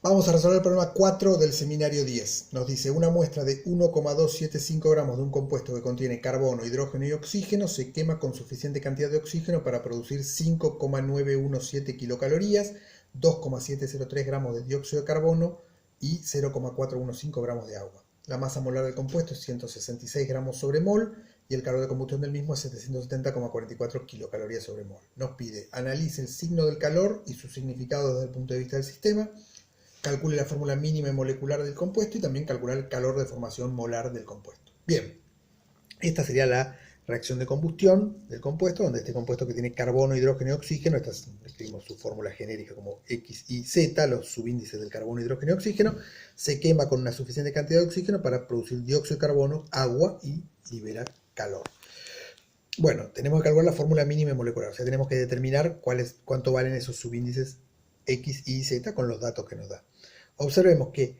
Vamos a resolver el problema 4 del seminario 10. Nos dice, una muestra de 1,275 gramos de un compuesto que contiene carbono, hidrógeno y oxígeno se quema con suficiente cantidad de oxígeno para producir 5,917 kilocalorías, 2,703 gramos de dióxido de carbono y 0,415 gramos de agua. La masa molar del compuesto es 166 gramos sobre mol y el calor de combustión del mismo es 770,44 kilocalorías sobre mol. Nos pide, analice el signo del calor y su significado desde el punto de vista del sistema, calcule la fórmula mínima molecular del compuesto y también calcular el calor de formación molar del compuesto. Bien, esta sería la reacción de combustión del compuesto, donde este compuesto que tiene carbono, hidrógeno y oxígeno, escribimos su fórmula genérica como X, Y, Z, los subíndices del carbono, hidrógeno y oxígeno, se quema con una suficiente cantidad de oxígeno para producir dióxido de carbono, agua y libera calor. Bueno, tenemos que calcular la fórmula mínima molecular, o sea, tenemos que determinar cuánto valen esos subíndices X, Y, Z con los datos que nos da. Observemos que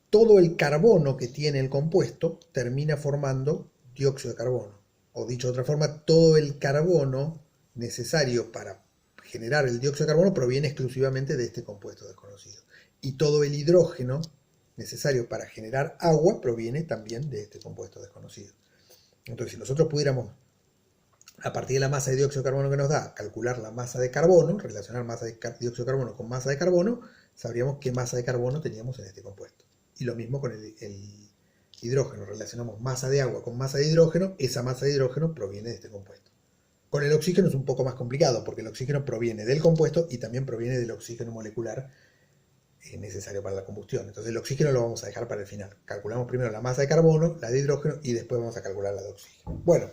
todo el carbono que tiene el compuesto termina formando dióxido de carbono. O dicho de otra forma, todo el carbono necesario para generar el dióxido de carbono proviene exclusivamente de este compuesto desconocido. Y todo el hidrógeno necesario para generar agua proviene también de este compuesto desconocido. Entonces, si nosotros pudiéramos, a partir de la masa de dióxido de carbono que nos da, calcular la masa de carbono, relacionar masa de dióxido de carbono con masa de carbono, sabríamos qué masa de carbono teníamos en este compuesto. Y lo mismo con el hidrógeno, relacionamos masa de agua con masa de hidrógeno, esa masa de hidrógeno proviene de este compuesto. Con el oxígeno es un poco más complicado, porque el oxígeno proviene del compuesto y también proviene del oxígeno molecular necesario para la combustión. Entonces el oxígeno lo vamos a dejar para el final. Calculamos primero la masa de carbono, la de hidrógeno y después vamos a calcular la de oxígeno. Bueno,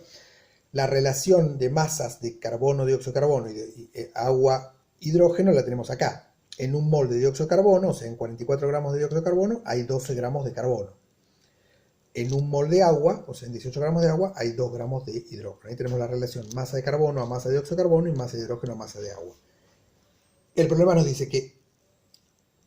la relación de masas de carbono, dióxido de carbono y de agua, hidrógeno la tenemos acá. En un mol de dióxido de carbono, o sea, en 44 gramos de dióxido de carbono, hay 12 gramos de carbono. En un mol de agua, o sea, en 18 gramos de agua, hay 2 gramos de hidrógeno. Ahí tenemos la relación masa de carbono a masa de dióxido de carbono y masa de hidrógeno a masa de agua. El problema nos dice que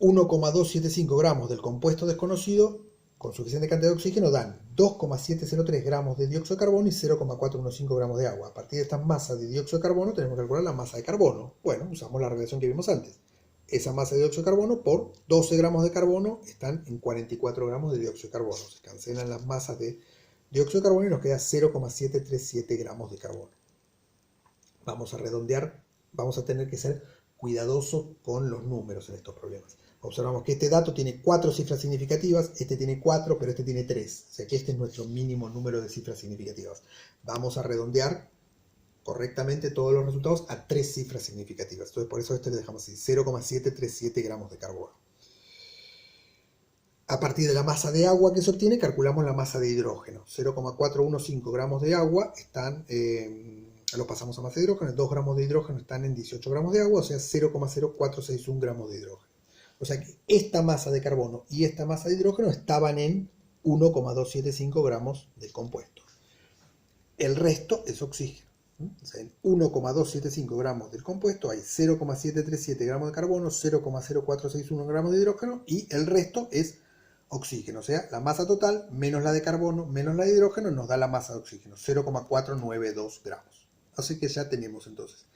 1,275 gramos del compuesto desconocido con suficiente cantidad de oxígeno dan 2,703 gramos de dióxido de carbono y 0,415 gramos de agua. A partir de estas masas de dióxido de carbono tenemos que calcular la masa de carbono. Bueno, usamos la relación que vimos antes. Esa masa de dióxido de carbono por 12 gramos de carbono están en 44 gramos de dióxido de carbono. Se cancelan las masas de dióxido de carbono y nos queda 0,737 gramos de carbono. Vamos a redondear, vamos a tener que ser cuidadosos con los números en estos problemas. Observamos que este dato tiene 4 cifras significativas, este tiene 4, pero este tiene 3. O sea que este es nuestro mínimo número de cifras significativas. Vamos a redondear correctamente todos los resultados a 3 cifras significativas. Entonces por eso este le dejamos así, 0,737 gramos de carbono. A partir de la masa de agua que se obtiene, calculamos la masa de hidrógeno. 0,415 gramos de agua están, lo pasamos a masa de hidrógeno, 2 gramos de hidrógeno están en 18 gramos de agua, o sea 0,0461 gramos de hidrógeno. O sea que esta masa de carbono y esta masa de hidrógeno estaban en 1,275 gramos del compuesto. El resto es oxígeno. O sea, en 1,275 gramos del compuesto hay 0,737 gramos de carbono, 0,0461 gramos de hidrógeno y el resto es oxígeno. O sea, la masa total menos la de carbono menos la de hidrógeno nos da la masa de oxígeno, 0,492 gramos. Así que ya tenemos entonces,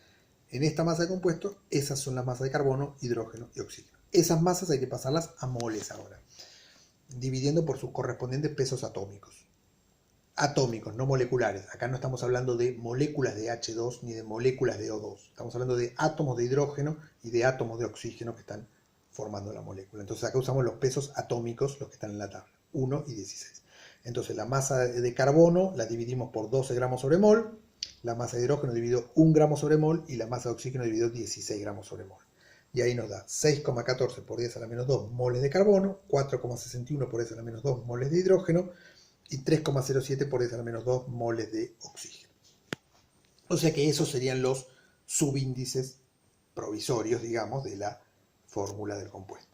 en esta masa de compuesto, esas son las masas de carbono, hidrógeno y oxígeno. Esas masas hay que pasarlas a moles ahora, dividiendo por sus correspondientes pesos atómicos. Atómicos, no moleculares. Acá no estamos hablando de moléculas de H2 ni de moléculas de O2. Estamos hablando de átomos de hidrógeno y de átomos de oxígeno que están formando la molécula. Entonces acá usamos los pesos atómicos, los que están en la tabla, 1 y 16. Entonces la masa de carbono la dividimos por 12 gramos sobre mol, la masa de hidrógeno dividido 1 gramo sobre mol y la masa de oxígeno dividido 16 gramos sobre mol. Y ahí nos da 6,14 por 10 a la menos 2 moles de carbono, 4,61 por 10 a la menos 2 moles de hidrógeno y 3,07 por 10 a la menos 2 moles de oxígeno. O sea que esos serían los subíndices provisorios, digamos, de la fórmula del compuesto.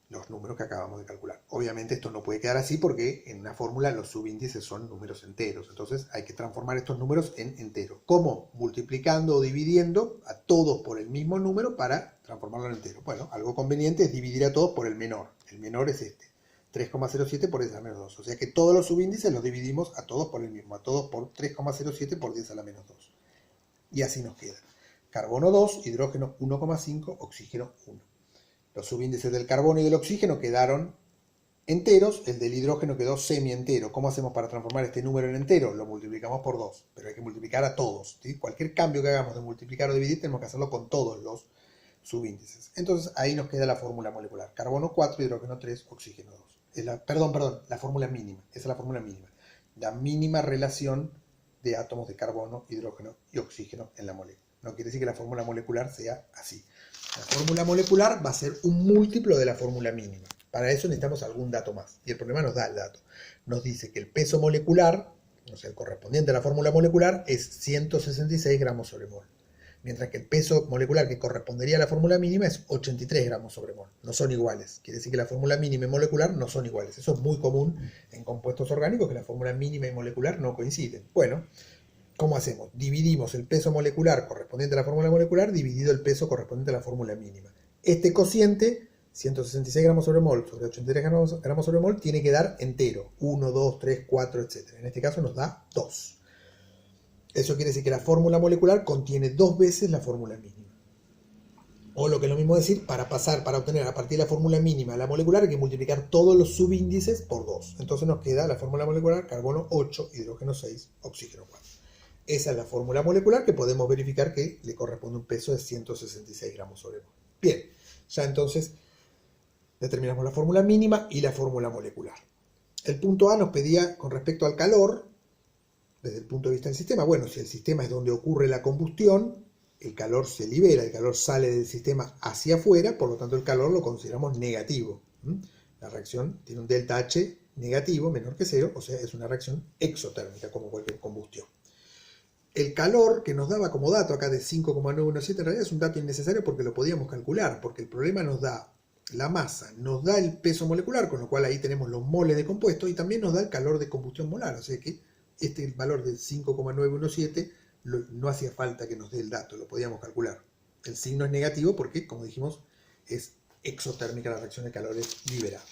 Los números que acabamos de calcular. Obviamente esto no puede quedar así porque en una fórmula los subíndices son números enteros. Entonces hay que transformar estos números en enteros. ¿Cómo? Multiplicando o dividiendo a todos por el mismo número para transformarlo en entero. Bueno, algo conveniente es dividir a todos por el menor. El menor es este. 3,07 por 10 a la menos 2. O sea que todos los subíndices los dividimos a todos por el mismo. A todos por 3,07 por 10 a la menos 2. Y así nos queda. Carbono 2, hidrógeno 1,5, oxígeno 1. Los subíndices del carbono y del oxígeno quedaron enteros, el del hidrógeno quedó semi-entero. ¿Cómo hacemos para transformar este número en entero? Lo multiplicamos por 2, pero hay que multiplicar a todos, ¿sí? Cualquier cambio que hagamos de multiplicar o dividir tenemos que hacerlo con todos los subíndices. Entonces ahí nos queda la fórmula molecular. Carbono 4, hidrógeno 3, oxígeno 2. Perdón, la fórmula mínima. Esa es la fórmula mínima. La mínima relación de átomos de carbono, hidrógeno y oxígeno en la molécula. No quiere decir que la fórmula molecular sea así. La fórmula molecular va a ser un múltiplo de la fórmula mínima. Para eso necesitamos algún dato más. Y el problema nos da el dato. Nos dice que el peso molecular, o sea, el correspondiente a la fórmula molecular, es 166 gramos sobre mol. Mientras que el peso molecular que correspondería a la fórmula mínima es 83 gramos sobre mol. No son iguales. Quiere decir que la fórmula mínima y molecular no son iguales. Eso es muy común en compuestos orgánicos, que la fórmula mínima y molecular no coinciden. Bueno, ¿cómo hacemos? Dividimos el peso molecular correspondiente a la fórmula molecular dividido el peso correspondiente a la fórmula mínima. Este cociente, 166 gramos sobre mol sobre 83 gramos sobre mol, tiene que dar entero. 1, 2, 3, 4, etc. En este caso nos da 2. Eso quiere decir que la fórmula molecular contiene 2 veces la fórmula mínima. O lo que es lo mismo decir, para obtener a partir de la fórmula mínima la molecular hay que multiplicar todos los subíndices por 2. Entonces nos queda la fórmula molecular: carbono 8, hidrógeno 6, oxígeno 4. Esa es la fórmula molecular que podemos verificar que le corresponde un peso de 166 gramos sobre mol. Bien, ya entonces determinamos la fórmula mínima y la fórmula molecular. El punto A nos pedía con respecto al calor, desde el punto de vista del sistema. Bueno, si el sistema es donde ocurre la combustión, el calor se libera, el calor sale del sistema hacia afuera, por lo tanto el calor lo consideramos negativo. La reacción tiene un delta H negativo, menor que 0, o sea, es una reacción exotérmica, como cualquier combustión. El calor que nos daba como dato acá de 5,917 en realidad es un dato innecesario porque lo podíamos calcular, porque el problema nos da la masa, nos da el peso molecular, con lo cual ahí tenemos los moles de compuesto, y también nos da el calor de combustión molar, o sea que este valor del 5,917 no hacía falta que nos dé el dato, lo podíamos calcular. El signo es negativo porque, como dijimos, es exotérmica la reacción de calores liberada.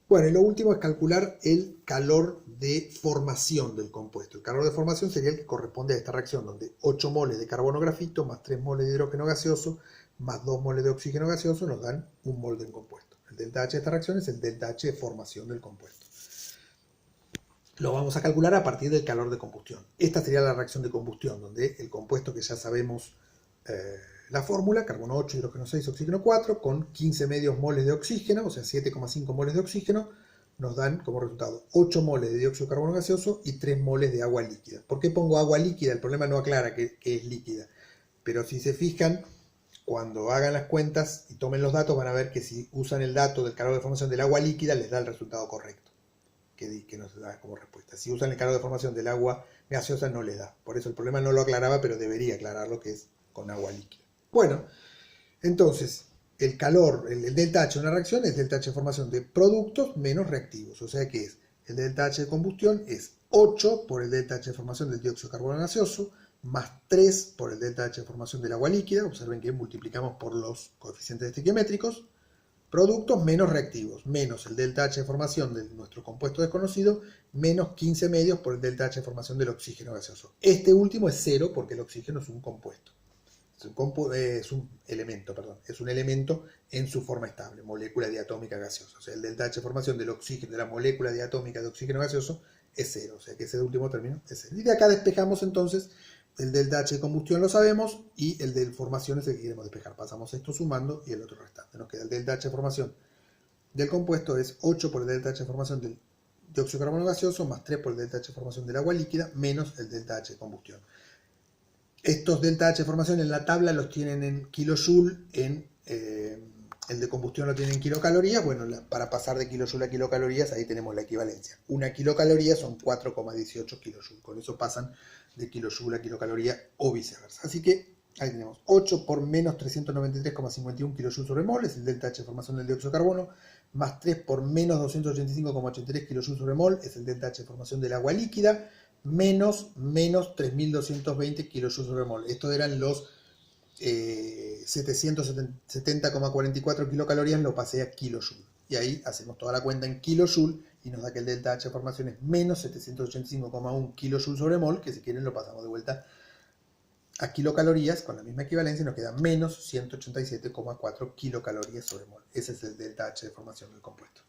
Bueno, y lo último es calcular el calor de formación del compuesto. El calor de formación sería el que corresponde a esta reacción, donde 8 moles de carbono grafito más 3 moles de hidrógeno gaseoso más 2 moles de oxígeno gaseoso nos dan 1 mol del compuesto. El delta H de esta reacción es el delta H de formación del compuesto. Lo vamos a calcular a partir del calor de combustión. Esta sería la reacción de combustión, donde el compuesto que ya sabemos la fórmula, carbono 8, hidrógeno 6, oxígeno 4, con 15 medios moles de oxígeno, o sea 7,5 moles de oxígeno, nos dan como resultado 8 moles de dióxido de carbono gaseoso y 3 moles de agua líquida. ¿Por qué pongo agua líquida? El problema no aclara que es líquida. Pero si se fijan, cuando hagan las cuentas y tomen los datos, van a ver que si usan el dato del calor de formación del agua líquida, les da el resultado correcto, que nos da como respuesta. Si usan el calor de formación del agua gaseosa, no les da. Por eso el problema no lo aclaraba, pero debería aclararlo, que es con agua líquida. Bueno, entonces, el calor, el delta H de una reacción es delta H de formación de productos menos reactivos. O sea que es el delta H de combustión es 8 por el delta H de formación del dióxido de carbono gaseoso, más 3 por el delta H de formación del agua líquida. Observen que multiplicamos por los coeficientes estequiométricos. Productos menos reactivos, menos el delta H de formación de nuestro compuesto desconocido, menos 15 medios por el delta H de formación del oxígeno gaseoso. Este último es 0 porque el oxígeno es un compuesto. Es un elemento en su forma estable, molécula diatómica gaseosa. O sea, el delta H de formación del oxígeno, de la molécula diatómica de oxígeno gaseoso, es 0. O sea, que ese último término es 0. Y de acá despejamos entonces el delta H de combustión, lo sabemos, y el de formación es el que queremos despejar. Pasamos esto sumando y el otro restante. Nos queda el delta H de formación del compuesto es 8 por el delta H de formación del dióxido de carbono gaseoso, más 3 por el delta H de formación del agua líquida, menos el delta H de combustión. Estos delta H de formación en la tabla los tienen en kilojoule, el de combustión lo tienen en kilocalorías. Bueno, para pasar de kilojoule a kilocalorías, ahí tenemos la equivalencia. Una kilocaloría son 4,18 kilojoule. Con eso pasan de kilojoule a kilocaloría o viceversa. Así que ahí tenemos 8 por menos 393,51 kilojoule sobre mol, es el delta H de formación del dióxido de carbono, más 3 por menos 285,83 kilojoule sobre mol, es el delta H de formación del agua líquida, menos 3.220 kilojoule sobre mol. Estos eran los 770,44 kilocalorías, lo pasé a kilojoule. Y ahí hacemos toda la cuenta en kilojoule y nos da que el delta H de formación es menos 785,1 kilojoule sobre mol, que si quieren lo pasamos de vuelta a kilocalorías, con la misma equivalencia nos queda menos 187,4 kilocalorías sobre mol. Ese es el delta H de formación del compuesto.